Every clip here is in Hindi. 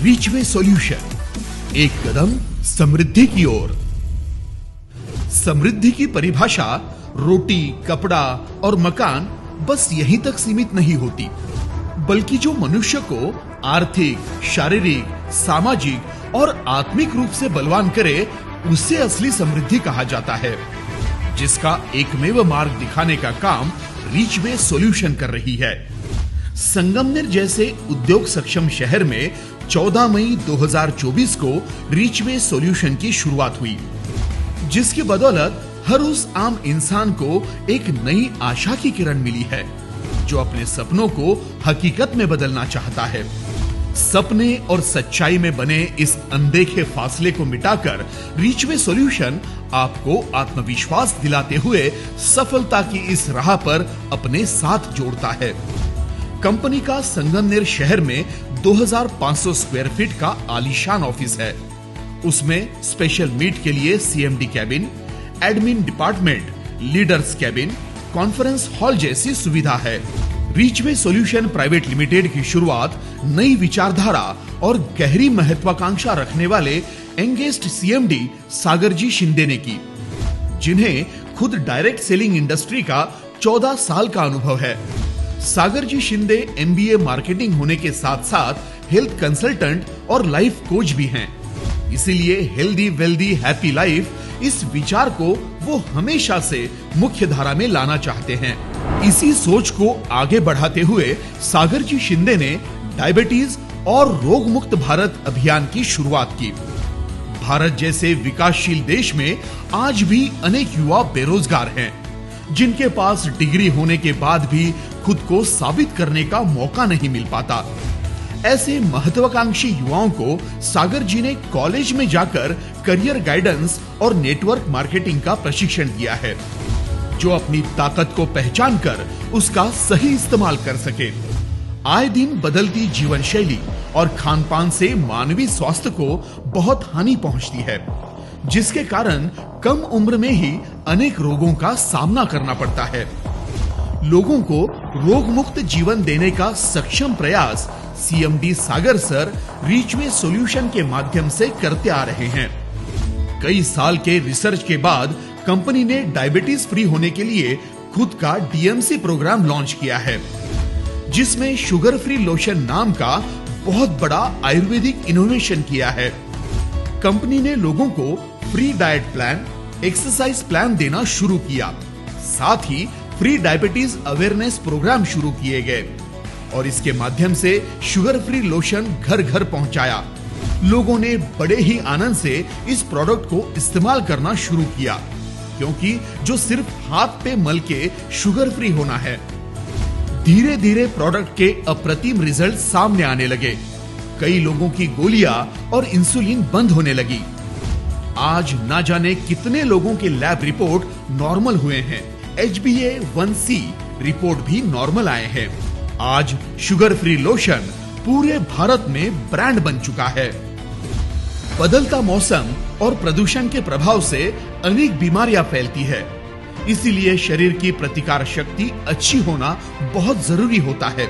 रीचवे सॉल्यूशन, एक कदम समृद्धि की ओर। समृद्धि की परिभाषा रोटी, कपड़ा और मकान बस यहीं तक सीमित नहीं होती, बल्कि जो मनुष्य को आर्थिक, शारीरिक, सामाजिक और आत्मिक रूप से बलवान करे, उसे असली समृद्धि कहा जाता है, जिसका एकमेव मार्ग दिखाने का काम रीचवे सॉल्यूशन कर रही है। संगमनेर जैसे उद्योग सक्षम शहर में 14 मई 2024 को रीचवे सॉल्यूशन की शुरुआत हुई, जिसकी बदौलत हर उस आम इंसान को एक नई आशा की किरण मिली है, जो अपने सपनों को हकीकत में बदलना चाहता है। सपने और सच्चाई में बने इस अनदेखे फासले को मिटाकर रीचवे सॉल्यूशन आपको आत्मविश्वास दिलाते हुए सफलता की इस राह पर अपने साथ जोड़ता है। कंपनी का संगमनेर शहर में 2500 स्क्वायर फीट का आलीशान ऑफिस है। उसमें स्पेशल मीट के लिए CMD cabin, admin department, leaders cabin, conference hall जैसी सुविधा है। रीचवे सॉल्यूशन प्राइवेट लिमिटेड की शुरुआत नई विचारधारा और गहरी महत्वाकांक्षा रखने वाले एंगेज्ड सीएमडी सागर जी शिंदे ने की, जिन्हें खुद डायरेक्ट सेलिंग इंडस्ट्री का 14 साल का अनुभव है। सागर जी शिंदे एमबीए मार्केटिंग होने के साथ साथ हेल्थ कंसल्टेंट और लाइफ कोच भी हैं। इसीलिए हेल्दी वेल्दी हैप्पी लाइफ इस विचार को वो हमेशा से मुख्य धारा में लाना चाहते हैं। इसी सोच को आगे बढ़ाते हुए सागर जी शिंदे ने डायबिटीज और रोग मुक्त भारत अभियान की शुरुआत की। भारत जैसे विकासशील देश में आज भी अनेक युवा बेरोजगार हैं, जिनके पास डिग्री होने के बाद भी खुद को साबित करने का मौका नहीं मिल पाता। ऐसे महत्वाकांक्षी युवाओं को सागर जी ने कॉलेज में जाकर करियर गाइडेंस और नेटवर्क मार्केटिंग का प्रशिक्षण दिया है, जो अपनी ताकत को पहचान कर उसका सही इस्तेमाल कर सके। आए दिन बदलती जीवन शैली और खान पान से मानवीय स्वास्थ्य को बहुत हानि पहुंचती है, जिसके कारण कम उम्र में ही अनेक रोगों का सामना करना पड़ता है। लोगों को रोग मुक्त जीवन देने का सक्षम प्रयास सीएमडी सागर सर रीचवे सॉल्यूशन के माध्यम से करते आ रहे हैं। कई साल के रिसर्च के बाद कंपनी ने डायबिटीज फ्री होने के लिए खुद का डीएमसी प्रोग्राम लॉन्च किया है, जिसमें शुगर फ्री लोशन नाम का बहुत बड़ा आयुर्वेदिक इनोवेशन किया है। कंपनी ने लोगों को free diet plan, exercise plan देना शुरू किया। साथ ही फ्री डायबिटीज अवेयरनेस प्रोग्राम शुरू किए गए और इसके माध्यम से शुगर फ्री लोशन घर घर पहुंचाया। लोगों ने बड़े ही आनंद से इस प्रोडक्ट को इस्तेमाल करना शुरू किया, क्योंकि जो सिर्फ हाथ पे मल के शुगर फ्री होना है। धीरे धीरे प्रोडक्ट के अप्रतिम रिजल्ट सामने आने लगे। कई लोगों की गोलियां और इंसुलिन बंद होने लगी। आज ना जाने कितने लोगों के लैब रिपोर्ट नॉर्मल हुए हैं। HbA1c रिपोर्ट भी नॉर्मल आए हैं। आज शुगर फ्री लोशन पूरे भारत में ब्रांड बन चुका है। बदलता मौसम और प्रदूषण के प्रभाव से अनेक बीमारियां फैलती है, इसीलिए शरीर की प्रतिकार शक्ति अच्छी होना बहुत जरूरी होता है।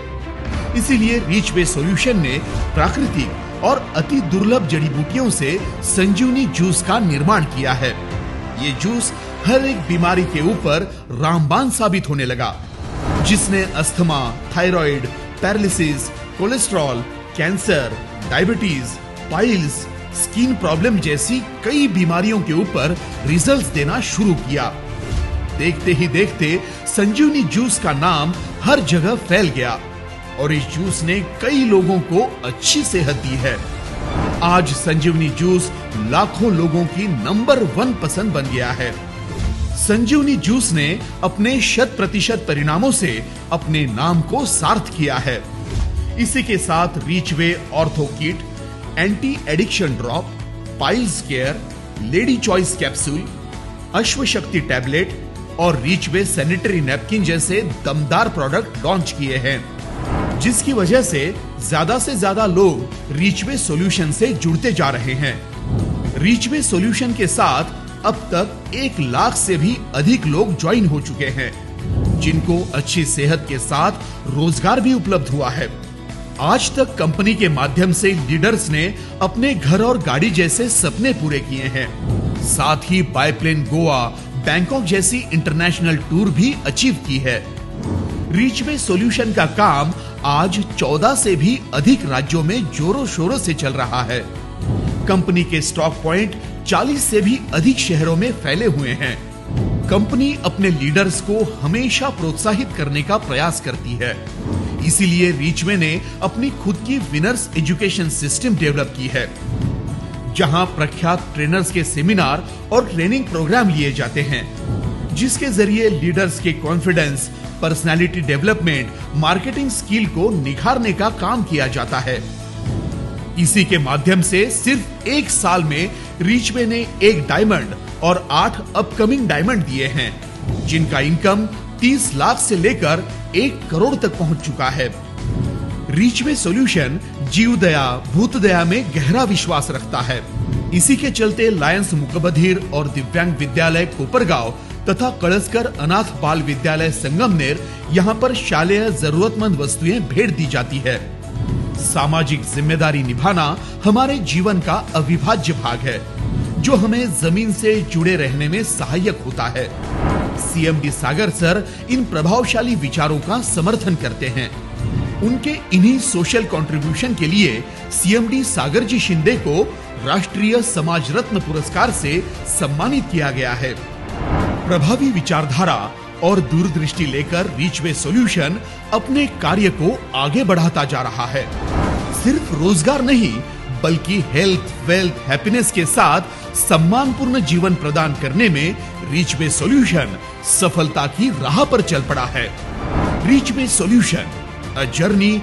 इसीलिए रीचवे सॉल्यूशन ने प्राकृतिक और अति दुर्लभ जड़ी बूटियों से संजीवनी जूस का निर्माण किया है। ये जूस हर एक बीमारी के ऊपर रामबाण साबित होने लगा, जिसने asthma, thyroid, paralysis, cholesterol, cancer, diabetes, piles, skin problem जैसी कई बीमारियों के ऊपर रिजल्ट्स देना शुरू किया। देखते ही देखते संजीवनी जूस का नाम हर जगह फैल गया और इस जूस ने कई लोगों को अच्छी सेहत दी है। आज संजीवनी जूस लाखों लोगों की नंबर 1 पसंद बन गया है। संजीवनी जूस ने अपने 100% परिणामों से अपने नाम को सार्थ किया है। इसी के साथ Reachway ortho kit, anti addiction drop, piles care, lady choice capsule, Ashwashakti tablet और रीचवे सैनिटरी नैपकिन जैसे दमदार प्रोडक्ट लॉन्च किए हैं, जिसकी वजह से ज्यादा लोग रीचवे सॉल्यूशन से जुड़ते जा रहे हैं। रीचवे सॉल्यूशन के साथ अब तक 1 लाख से भी अधिक लोग ज्वाइन हो चुके हैं, जिनको अच्छी सेहत के साथ रोजगार भी उपलब्ध हुआ है। आज तक कंपनी के माध्यम से लीडर्स ने अपने घर और गाड़ी जैसे सपने पूरे किए हैं। साथ ही बायप्लेन गोवा, बैंकॉक जैसी इंटरनेशनल टूर भी अचीव की है। रीचवे सॉल्यूशन का काम आज 14 से भी अधिक राज्यों में जोरों शोरों से चल रहा है। कंपनी के स्टॉक पॉइंट 40 से भी अधिक शहरों में फैले हुए हैं। कंपनी अपने लीडर्स को हमेशा प्रोत्साहित करने का प्रयास करती है। इसीलिए रीचवे ने अपनी खुद की विनर्स एजुकेशन सिस्टम डेवलप की है, जहां प्रख्यात ट्रेनर्स के सेमिनार और ट्रेनिंग प्रोग्राम लिए जाते हैं, जिसके जरिए लीडर्स के confidence, personality development, marketing skill को निखारने का काम किया जाता है। इसी के माध्यम से सिर्फ 1 साल में रीचवे ने 1 डायमंड और 8 अपकमिंग डायमंड दिए हैं, जिनका इनकम 30 लाख से लेकर 1 करोड़ तक पहुंच चुका है। रीचवे सॉल्यूशन जीवदया, भूतदया में गहरा विश्वास रखता है। इसी के चलते लायंस मुकबधिर और दिव्यांग विद्यालय कोपरगांव तथा कळसकर अनाथ बाल विद्यालय संगमनेर यहाँ पर शालेय जरूरतमंद वस्तुएं भेंट दी जाती है। सामाजिक जिम्मेदारी निभाना हमारे जीवन का अविभाज्य भाग है, जो हमें जमीन से जुड़े रहने में सहायक होता है। सीएमडी सागर सर इन प्रभावशाली विचारों का समर्थन करते हैं। उनके इन्हीं सोशल कंट्रीब्यूशन के लिए सीएमडी सागर जी शिंदे को राष्ट्रीय समाज रत्न पुरस्कार से सम्मानित किया गया है। प्रभावी विचारधारा और दूरदृष्टि लेकर रीचवे सॉल्यूशन अपने कार्य को आगे बढ़ाता जा रहा है। सिर्फ रोजगार नहीं, बल्कि हेल्थ, वेल्थ, हैप्पीनेस के साथ सम्मानपूर्ण जीवन प्रदान करने में रीचवे सॉल्यूशन सफलता की राह पर चल पड़ा है। रीचवे सॉल्यूशन, अ जर्नी